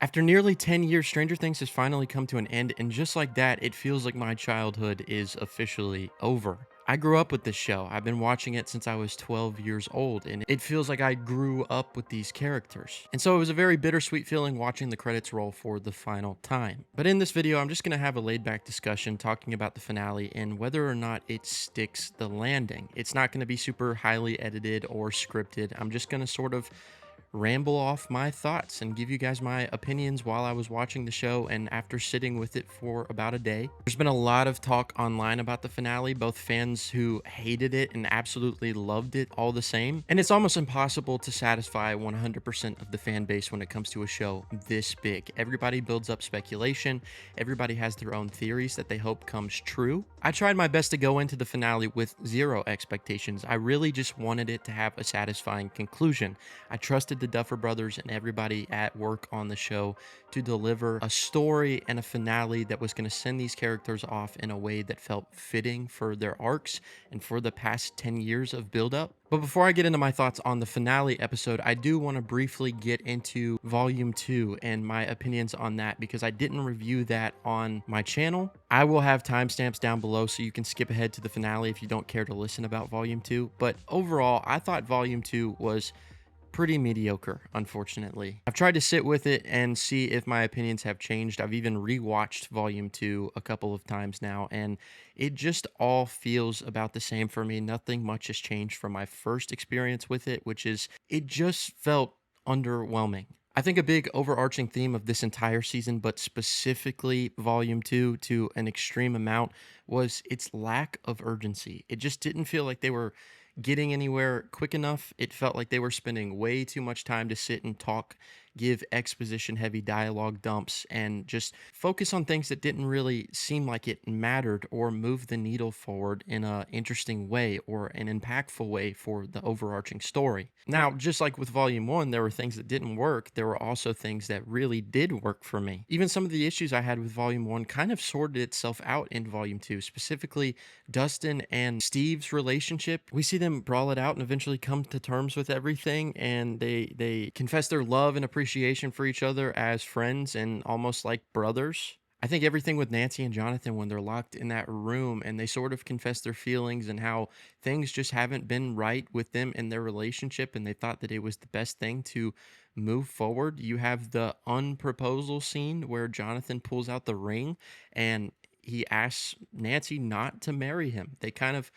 After nearly 10 years, Stranger Things has finally come to an end, and just like that, it feels like my childhood is officially over. I grew up with this show. I've been watching it since I was 12 years old, and it feels like I grew up with these characters. And so it was a very bittersweet feeling watching the credits roll for the final time. But in this video, I'm just going to have a laid back discussion talking about the finale and whether or not it sticks the landing. It's not going to be super highly edited or scripted. I'm just going to sort of ramble off my thoughts and give you guys my opinions while I was watching the show and after sitting with it for about a day. There's been a lot of talk online about the finale, both fans who hated it and absolutely loved it all the same. And it's almost impossible to satisfy 100% of the fan base when it comes to a show this big. Everybody builds up speculation, everybody has their own theories that they hope comes true. I tried my best to go into the finale with zero expectations. I really just wanted it to have a satisfying conclusion. I trusted the Duffer Brothers and everybody at work on the show to deliver a story and a finale that was going to send these characters off in a way that felt fitting for their arcs and for the past 10 years of buildup. But before I get into my thoughts on the finale episode, I do want to briefly get into Volume 2 and my opinions on that because I didn't review that on my channel. I will have timestamps down below so you can skip ahead to the finale if you don't care to listen about Volume 2. But overall, I thought Volume 2 was pretty mediocre, unfortunately. I've tried to sit with it and see if my opinions have changed. I've even rewatched Volume 2 a couple of times now, and it just all feels about the same for me. Nothing much has changed from my first experience with it, which is it just felt underwhelming. I think a big overarching theme of this entire season, but specifically Volume 2 to an extreme amount, was its lack of urgency. It just didn't feel like they were getting anywhere quick enough. It felt like they were spending way too much time to sit and talk, give exposition heavy dialogue dumps, and just focus on things that didn't really seem like it mattered or move the needle forward in a interesting way or an impactful way for the overarching story. Now, just like with Volume 1, there were things that didn't work, there were also things that really did work for me. Even some of the issues I had with Volume 1 kind of sorted itself out in Volume 2, specifically Dustin and Steve's relationship. We see them brawl it out and eventually come to terms with everything, and they confess their love and appreciation for each other as friends and almost like brothers. I think everything with Nancy and Jonathan when they're locked in that room and they sort of confess their feelings and how things just haven't been right with them in their relationship and they thought that it was the best thing to move forward. You have the unproposal scene where Jonathan pulls out the ring and he asks Nancy not to marry him. They kind of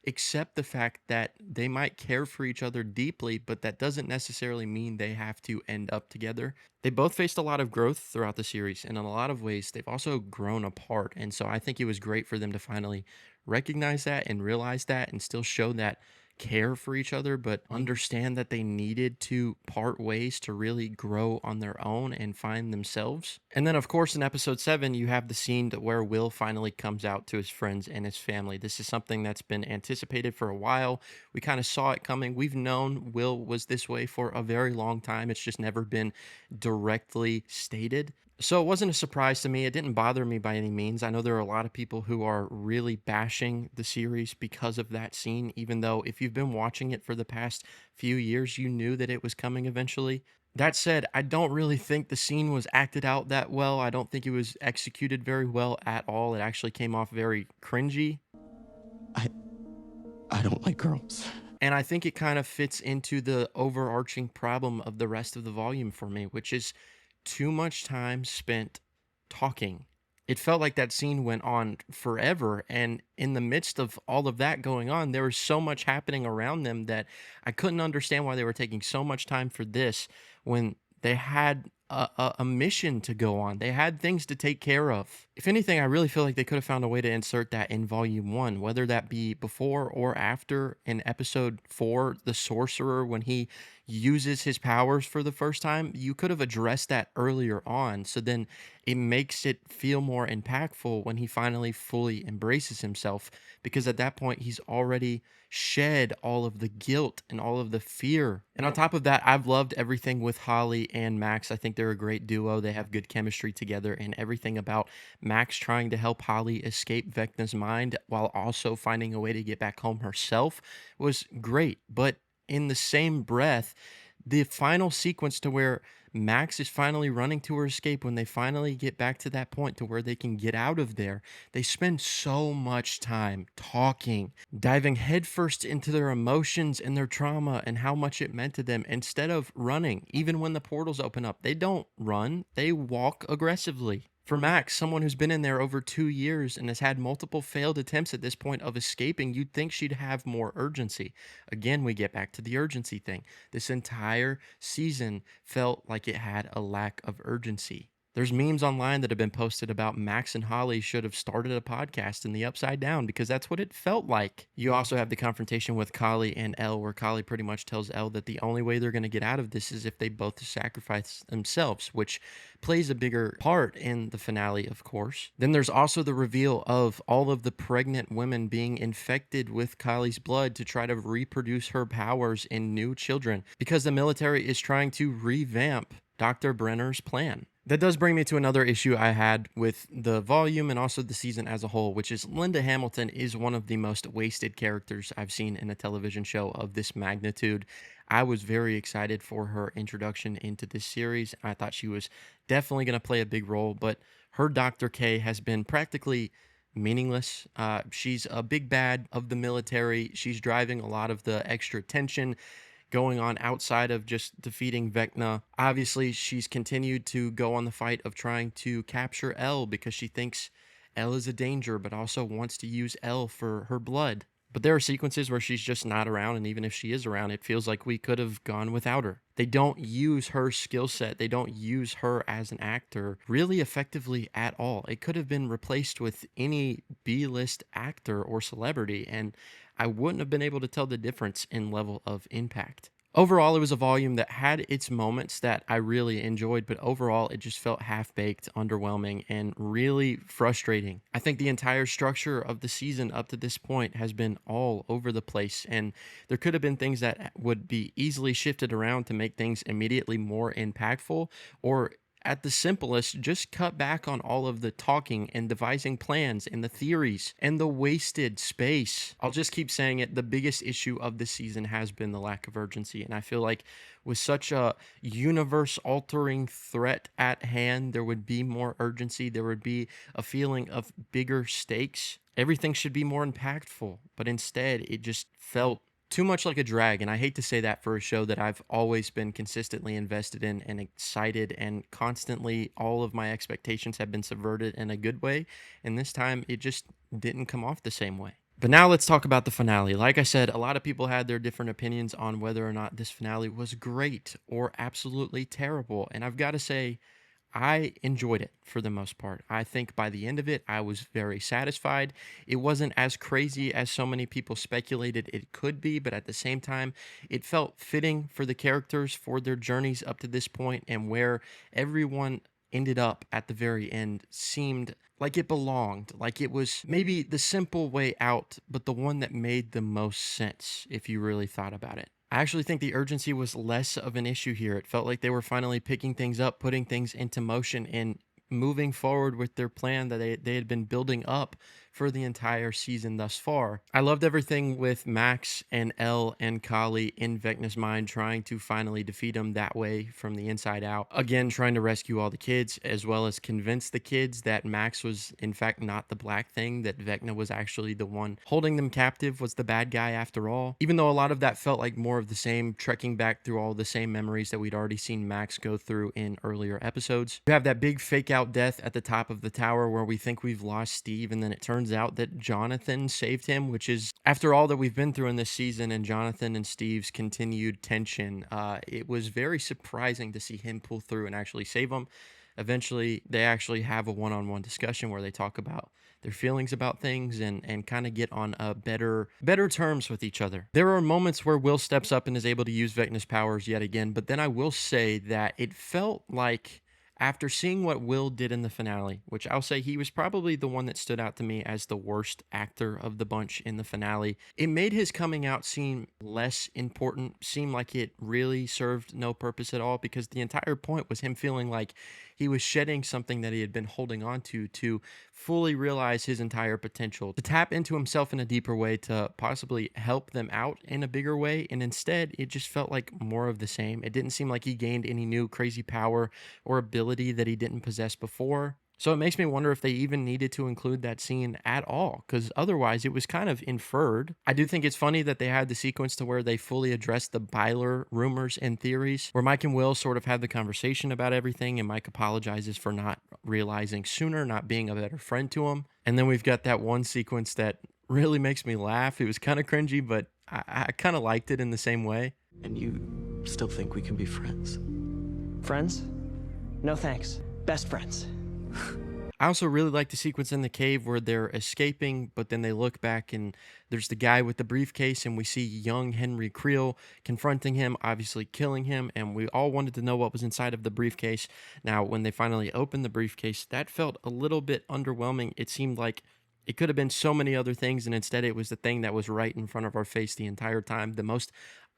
accept the fact that they might care for each other deeply, but that doesn't necessarily mean they have to end up together. They both faced a lot of growth throughout the series, and in a lot of ways, they've also grown apart. And so I think it was great for them to finally recognize that and realize that and still show that care for each other, but understand that they needed to part ways to really grow on their own and find themselves. And then, of course, in episode 7, you have the scene where Will finally comes out to his friends and his family. This is something that's been anticipated for a while. We kind of saw it coming. We've known Will was this way for a very long time. It's just never been directly stated. So it wasn't a surprise to me. It didn't bother me by any means. I know there are a lot of people who are really bashing the series because of that scene, even though if you've been watching it for the past few years, you knew that it was coming eventually. That said, I don't really think the scene was acted out that well. I don't think it was executed very well at all. It actually came off very cringy. I I don't like girls. And I think it kind of fits into the overarching problem of the rest of the volume for me, which is too much time spent talking. It felt like that scene went on forever. And in the midst of all of that going on, there was so much happening around them that I couldn't understand why they were taking so much time for this when they had a mission to go on. They had things to take care of. If anything, I really feel like they could have found a way to insert that in volume 1, whether that be before or after in episode 4, the sorcerer, when he uses his powers for the first time. You could have addressed that earlier on. So then it makes it feel more impactful when he finally fully embraces himself, because at that point he's already shed all of the guilt and all of the fear. And on top of that, I've loved everything with Holly and Max. I think they're a great duo. They have good chemistry together, and everything about Max trying to help Holly escape Vecna's mind while also finding a way to get back home herself was great. But in the same breath, the final sequence to where Max is finally running to her escape. When they finally get back to that point to where they can get out of there, they spend so much time talking, diving headfirst into their emotions and their trauma and how much it meant to them instead of running. Even when the portals open up, they don't run, they walk aggressively. For Max, someone who's been in there over 2 years and has had multiple failed attempts at this point of escaping, you'd think she'd have more urgency. Again, we get back to the urgency thing. This entire season felt like it had a lack of urgency. There's memes online that have been posted about Max and Holly should have started a podcast in the Upside Down because that's what it felt like. You also have the confrontation with Kali and Elle, where Kali pretty much tells Elle that the only way they're going to get out of this is if they both sacrifice themselves, which plays a bigger part in the finale, of course. Then there's also the reveal of all of the pregnant women being infected with Kali's blood to try to reproduce her powers in new children because the military is trying to revamp Dr. Brenner's plan. That does bring me to another issue I had with the volume and also the season as a whole, which is Linda Hamilton is one of the most wasted characters I've seen in a television show of this magnitude. I was very excited for her introduction into this series. I thought she was definitely going to play a big role, but her Dr. K has been practically meaningless. She's a big bad of the military. She's driving a lot of the extra tension going on outside of just defeating Vecna. Obviously, she's continued to go on the fight of trying to capture Elle because she thinks Elle is a danger, but also wants to use Elle for her blood. But there are sequences where she's just not around, and even if she is around, it feels like we could have gone without her. They don't use her skill set, they don't use her as an actor really effectively at all. It could have been replaced with any B-list actor or celebrity, and I wouldn't have been able to tell the difference in level of impact. Overall, it was a volume that had its moments that I really enjoyed, but overall, it just felt half-baked, underwhelming, and really frustrating. I think the entire structure of the season up to this point has been all over the place, and there could have been things that would be easily shifted around to make things immediately more impactful, or at the simplest, just cut back on all of the talking and devising plans and the theories and the wasted space. I'll just keep saying it. The biggest issue of this season has been the lack of urgency. And I feel like with such a universe altering threat at hand, there would be more urgency. There would be a feeling of bigger stakes. Everything should be more impactful. But instead, it just felt too much like a drag, and I hate to say that for a show that I've always been consistently invested in and excited, and constantly all of my expectations have been subverted in a good way, and this time it just didn't come off the same way. But now let's talk about the finale. Like I said, a lot of people had their different opinions on whether or not this finale was great or absolutely terrible, and I've got to say, I enjoyed it for the most part. I think by the end of it, I was very satisfied. It wasn't as crazy as so many people speculated it could be, but at the same time, it felt fitting for the characters, for their journeys up to this point, and where everyone ended up at the very end seemed like it belonged, like it was maybe the simple way out, but the one that made the most sense if you really thought about it. I actually think the urgency was less of an issue here. It felt like they were finally picking things up, putting things into motion, and moving forward with their plan that they had been building up for the entire season thus far. I loved everything with Max and Elle and Kali in Vecna's mind, trying to finally defeat him that way from the inside out. Again, trying to rescue all the kids, as well as convince the kids that Max was in fact not the black thing, that Vecna was actually the one holding them captive, was the bad guy after all. Even though a lot of that felt like more of the same, trekking back through all the same memories that we'd already seen Max go through in earlier episodes. You have that big fake out death at the top of the tower where we think we've lost Steve, and then it turns out that Jonathan saved him, which is, after all that we've been through in this season and Jonathan and Steve's continued tension, it was very surprising to see him pull through and actually save him. Eventually, they actually have a one-on-one discussion where they talk about their feelings about things and kind of get on a better terms with each other. There are moments where Will steps up and is able to use Vecna's powers yet again, but then I will say that it felt like After seeing what Will did in the finale, which I'll say he was probably the one that stood out to me as the worst actor of the bunch in the finale, it made his coming out seem less important, seem like it really served no purpose at all, because the entire point was him feeling like he was shedding something that he had been holding on to fully realize his entire potential, to tap into himself in a deeper way, to possibly help them out in a bigger way. And instead, it just felt like more of the same. It didn't seem like he gained any new crazy power or ability that he didn't possess before. So it makes me wonder if they even needed to include that scene at all, because otherwise it was kind of inferred. I do think it's funny that they had the sequence to where they fully addressed the Byler rumors and theories, where Mike and Will sort of had the conversation about everything, and Mike apologizes for not realizing sooner, not being a better friend to him. And then we've got that one sequence that really makes me laugh. It was kind of cringy, but I kind of liked it in the same way. And you still think we can be friends? Friends? No thanks. Best friends. I also really like the sequence in the cave where they're escaping, but then they look back and there's the guy with the briefcase, and we see young Henry Creel confronting him, obviously killing him, and we all wanted to know what was inside of the briefcase. Now, when they finally opened the briefcase, that felt a little bit underwhelming. It seemed like it could have been so many other things, and instead it was the thing that was right in front of our face the entire time. The most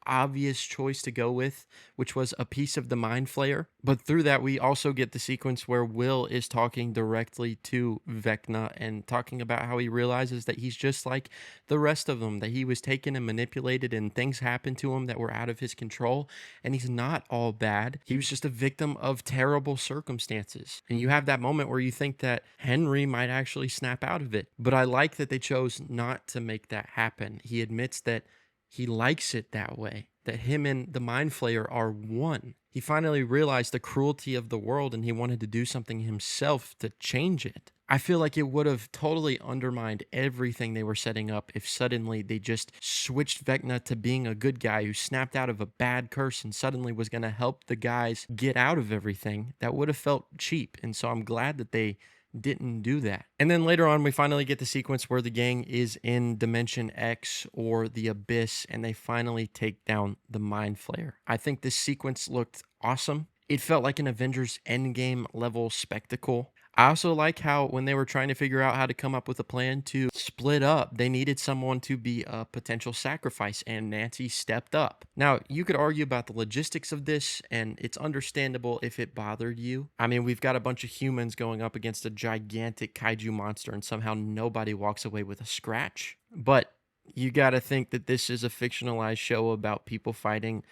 obvious choice to go with, which was a piece of the mind flayer. But through that, we also get the sequence where Will is talking directly to Vecna and talking about how he realizes that he's just like the rest of them, that he was taken and manipulated and things happened to him that were out of his control. And he's not all bad. He was just a victim of terrible circumstances. And you have that moment where you think that Henry might actually snap out of it. But I like that they chose not to make that happen. He admits that he likes it that way, that him and the Mind Flayer are one. He finally realized the cruelty of the world, and he wanted to do something himself to change it. I feel like it would have totally undermined everything they were setting up if suddenly they just switched Vecna to being a good guy who snapped out of a bad curse and suddenly was going to help the guys get out of everything. That would have felt cheap, and so I'm glad that they didn't do that. And then later on, we finally get the sequence where the gang is in Dimension X, or the Abyss, and they finally take down the Mind Flayer. I think this sequence looked awesome. It felt like an Avengers Endgame level spectacle. I also like how when they were trying to figure out how to come up with a plan to split up, they needed someone to be a potential sacrifice, and Nancy stepped up. Now, you could argue about the logistics of this, and it's understandable if it bothered you. I mean, we've got a bunch of humans going up against a gigantic kaiju monster, and somehow nobody walks away with a scratch. But you got to think that this is a fictionalized show about people fighting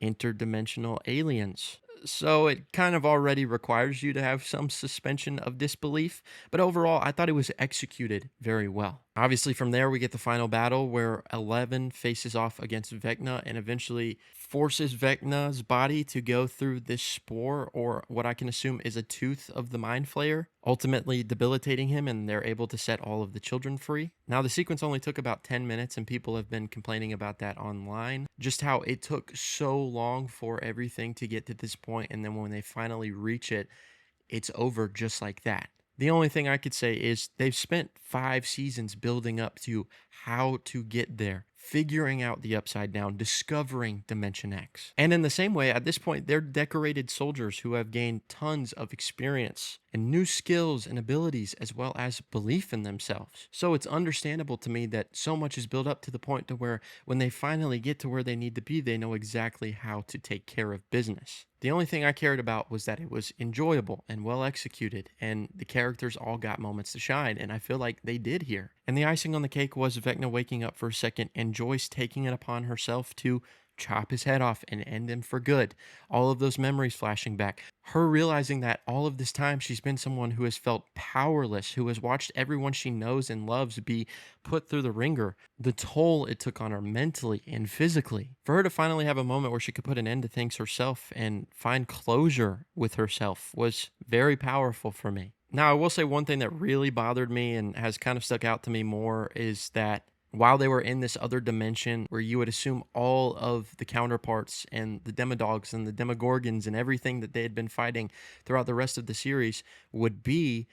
interdimensional aliens. So it kind of already requires you to have some suspension of disbelief, but overall, I thought it was executed very well. Obviously, from there, we get the final battle where 11 faces off against Vecna and eventually forces Vecna's body to go through this spore, or what I can assume is a tooth of the Mind Flayer, ultimately debilitating him, and they're able to set all of the children free. Now, the sequence only took about 10 minutes, and people have been complaining about that online, just how it took so long for everything to get to this point, and then when they finally reach it, it's over just like that. The only thing I could say is they've spent 5 seasons building up to how to get there, figuring out the Upside Down, discovering Dimension X. And in the same way, at this point, they're decorated soldiers who have gained tons of experience and new skills and abilities, as well as belief in themselves. So it's understandable to me that so much is built up to the point to where when they finally get to where they need to be, they know exactly how to take care of business. The only thing I cared about was that it was enjoyable and well executed, and the characters all got moments to shine, and I feel like they did here. And the icing on the cake was Vecna waking up for a second and Joyce taking it upon herself to chop his head off and end him for good. All of those memories flashing back. Her realizing that all of this time she's been someone who has felt powerless, who has watched everyone she knows and loves be put through the ringer. The toll it took on her mentally and physically. For her to finally have a moment where she could put an end to things herself and find closure with herself was very powerful for me. Now, I will say one thing that really bothered me and has kind of stuck out to me more is that while they were in this other dimension where you would assume all of the counterparts and the Demodogs and the Demogorgons and everything that they had been fighting throughout the rest of the series would be,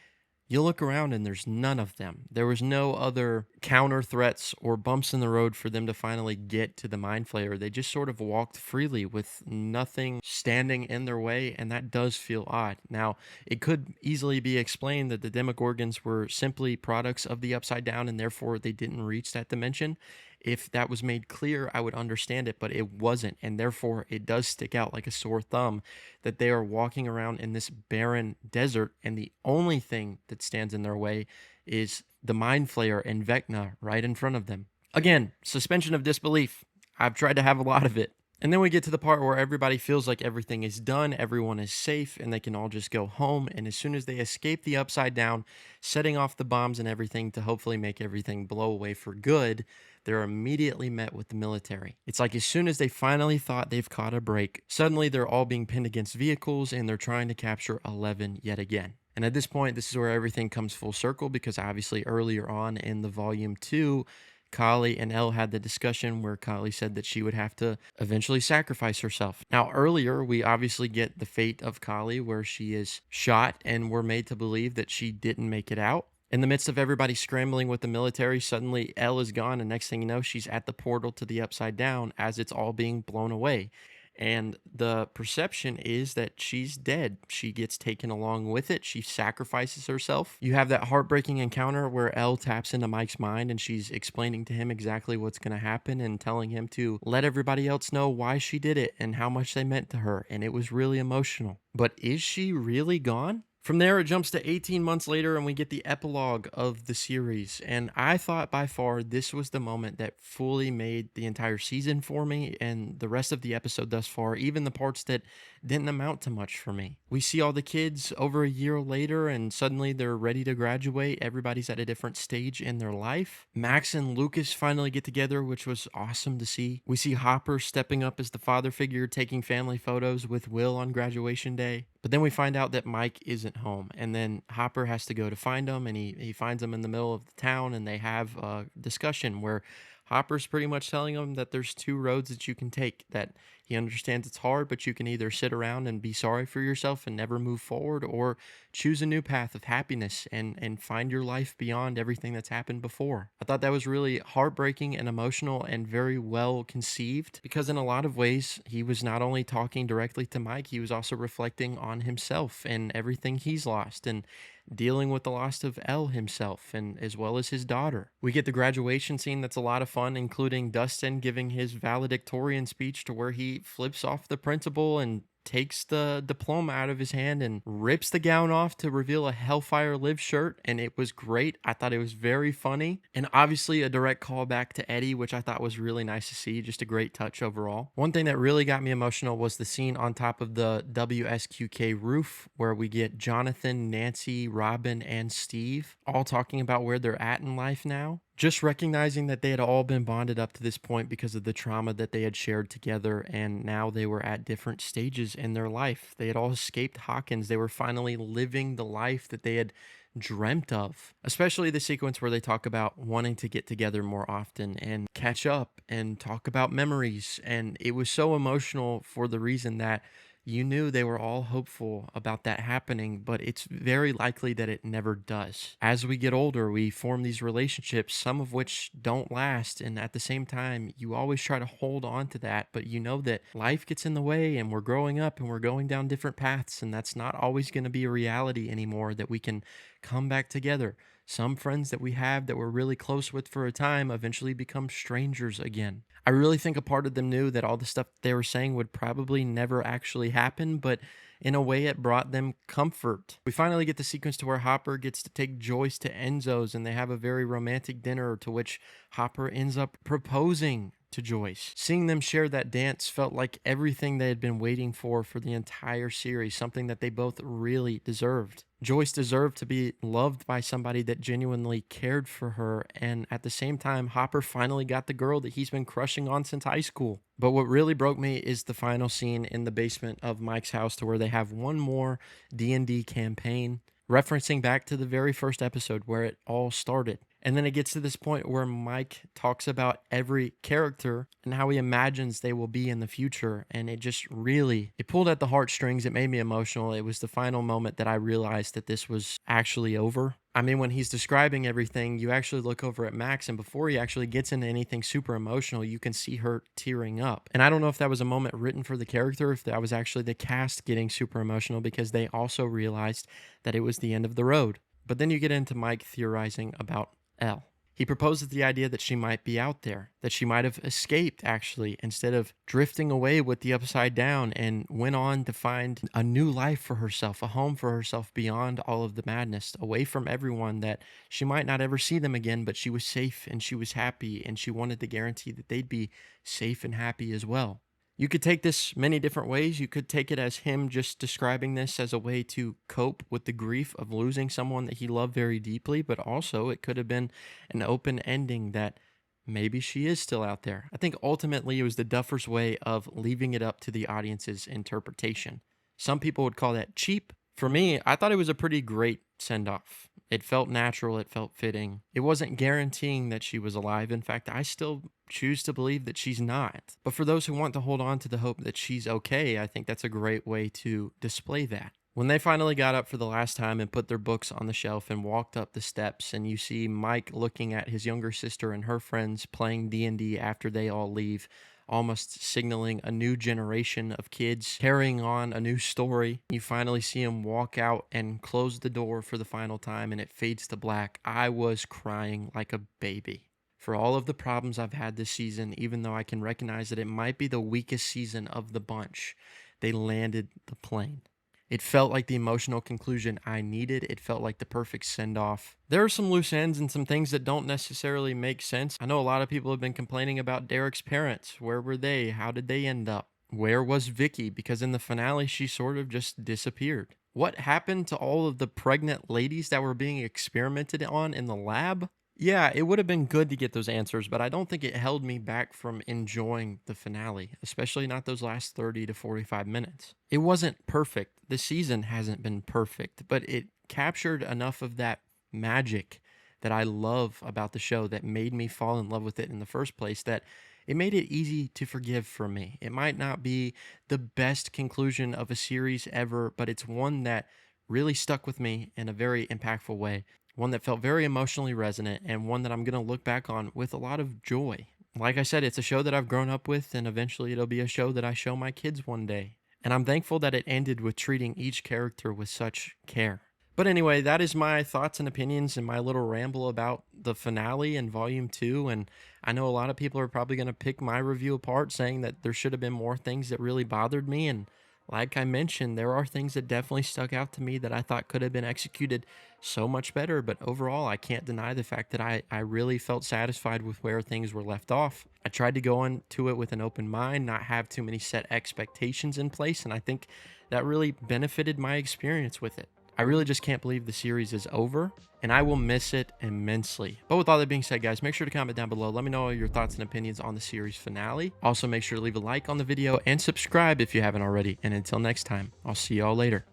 You look around and there's none of them. There was no other counter threats or bumps in the road for them to finally get to the Mind Flayer. They just sort of walked freely with nothing standing in their way, and that does feel odd. Now, it could easily be explained that the Demogorgons were simply products of the Upside Down and therefore they didn't reach that dimension. If that was made clear, I would understand it, but it wasn't, and therefore it does stick out like a sore thumb that they are walking around in this barren desert, and the only thing that stands in their way is the Mind Flayer and Vecna right in front of them. Again, suspension of disbelief. I've tried to have a lot of it. And then we get to the part where everybody feels like everything is done, everyone is safe, and they can all just go home. And as soon as they escape the Upside Down, setting off the bombs and everything to hopefully make everything blow away for good, they're immediately met with the military. It's like as soon as they finally thought they've caught a break, suddenly they're all being pinned against vehicles and they're trying to capture 11 yet again. And at this point, this is where everything comes full circle because obviously earlier on in the volume 2, Kali and Elle had the discussion where Kali said that she would have to eventually sacrifice herself. Now, earlier, we obviously get the fate of Kali where she is shot and we're made to believe that she didn't make it out. In the midst of everybody scrambling with the military, suddenly Elle is gone, and next thing you know, she's at the portal to the Upside Down as it's all being blown away. And the perception is that she's dead. She gets taken along with it. She sacrifices herself. You have that heartbreaking encounter where Elle taps into Mike's mind and she's explaining to him exactly what's going to happen and telling him to let everybody else know why she did it and how much they meant to her. And it was really emotional. But is she really gone? From there, it jumps to 18 months later, and we get the epilogue of the series. And I thought by far this was the moment that fully made the entire season for me, and the rest of the episode thus far, even the parts that didn't amount to much for me. We see all the kids over a year later, and suddenly they're ready to graduate. Everybody's at a different stage in their life. Max and Lucas finally get together, which was awesome to see. We see Hopper stepping up as the father figure, taking family photos with Will on graduation day. But then we find out that Mike isn't home, and then Hopper has to go to find him, and he finds him in the middle of the town, and they have a discussion where Hopper's pretty much telling him that there's two roads that you can take, that he understands it's hard, but you can either sit around and be sorry for yourself and never move forward, or choose a new path of happiness and find your life beyond everything that's happened before. I thought that was really heartbreaking and emotional and very well conceived because in a lot of ways, he was not only talking directly to Mike, he was also reflecting on himself and everything he's lost and dealing with the loss of Elle himself and as well as his daughter. We get the graduation scene that's a lot of fun, including Dustin giving his valedictorian speech to where he flips off the principal and takes the diploma out of his hand and rips the gown off to reveal a Hellfire Live shirt, and it was great. I thought it was very funny, and obviously a direct callback to Eddie, which I thought was really nice to see, just a great touch overall. One thing that really got me emotional was the scene on top of the WSQK roof where we get Jonathan, Nancy, Robin, and Steve all talking about where they're at in life now. Just recognizing that they had all been bonded up to this point because of the trauma that they had shared together, and now they were at different stages in their life. They had all escaped Hawkins. They were finally living the life that they had dreamt of, especially the sequence where they talk about wanting to get together more often and catch up and talk about memories. And it was so emotional for the reason that you knew they were all hopeful about that happening, but it's very likely that it never does. As we get older, we form these relationships, some of which don't last, and at the same time, you always try to hold on to that, but you know that life gets in the way and we're growing up and we're going down different paths, and that's not always going to be a reality anymore that we can come back together. Some friends that we have that we're really close with for a time eventually become strangers again. I really think a part of them knew that all the stuff they were saying would probably never actually happen, but in a way it brought them comfort. We finally get the sequence to where Hopper gets to take Joyce to Enzo's and they have a very romantic dinner to which Hopper ends up proposing to Joyce. Seeing them share that dance felt like everything they had been waiting for the entire series, something that they both really deserved. Joyce deserved to be loved by somebody that genuinely cared for her, and at the same time, Hopper finally got the girl that he's been crushing on since high school. But what really broke me is the final scene in the basement of Mike's house to where they have one more D&D campaign, referencing back to the very first episode where it all started. And then it gets to this point where Mike talks about every character and how he imagines they will be in the future. And it just really, it pulled at the heartstrings. It made me emotional. It was the final moment that I realized that this was actually over. I mean, when he's describing everything, you actually look over at Max, and before he actually gets into anything super emotional, you can see her tearing up. And I don't know if that was a moment written for the character, if that was actually the cast getting super emotional, because they also realized that it was the end of the road. But then you get into Mike theorizing about Elle. He proposes the idea that she might be out there, that she might have escaped actually, instead of drifting away with the Upside Down, and went on to find a new life for herself, a home for herself beyond all of the madness, away from everyone, that she might not ever see them again, but she was safe and she was happy, and she wanted to guarantee that they'd be safe and happy as well. You could take this many different ways. You could take it as him just describing this as a way to cope with the grief of losing someone that he loved very deeply, but also it could have been an open ending that maybe she is still out there. I think ultimately it was the Duffers' way of leaving it up to the audience's interpretation. Some people would call that cheap. For me, I thought it was a pretty great send-off. It felt natural, it felt fitting. It wasn't guaranteeing that she was alive. In fact, I still choose to believe that she's not. But for those who want to hold on to the hope that she's okay, I think that's a great way to display that. When they finally got up for the last time and put their books on the shelf and walked up the steps, and you see Mike looking at his younger sister and her friends playing D&D after they all leave, almost signaling a new generation of kids carrying on a new story. You finally see him walk out and close the door for the final time, and it fades to black. I was crying like a baby. For all of the problems I've had this season, even though I can recognize that it might be the weakest season of the bunch, they landed the plane. It felt like the emotional conclusion I needed. It felt like the perfect send-off. There are some loose ends and some things that don't necessarily make sense. I know a lot of people have been complaining about Derek's parents. Where were they? How did they end up? Where was Vicky? Because in the finale, she sort of just disappeared. What happened to all of the pregnant ladies that were being experimented on in the lab? Yeah, it would have been good to get those answers, but I don't think it held me back from enjoying the finale, especially not those last 30 to 45 minutes. It wasn't perfect. The season hasn't been perfect, but it captured enough of that magic that I love about the show that made me fall in love with it in the first place, that it made it easy to forgive for me. It might not be the best conclusion of a series ever, but it's one that really stuck with me in a very impactful way. One that felt very emotionally resonant, and one that I'm going to look back on with a lot of joy. Like I said, it's a show that I've grown up with, and eventually it'll be a show that I show my kids one day. And I'm thankful that it ended with treating each character with such care. But anyway, that is my thoughts and opinions and my little ramble about the finale in Volume 2. And I know a lot of people are probably going to pick my review apart, saying that there should have been more things that really bothered me. And like I mentioned, there are things that definitely stuck out to me that I thought could have been executed so much better. But overall, I can't deny the fact that I really felt satisfied with where things were left off. I tried to go into it with an open mind, not have too many set expectations in place, and I think that really benefited my experience with it. I really just can't believe the series is over, and I will miss it immensely. But with all that being said, guys, make sure to comment down below. Let me know your thoughts and opinions on the series finale. Also, make sure to leave a like on the video and subscribe if you haven't already. And until next time, I'll see y'all later.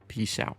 Peace out.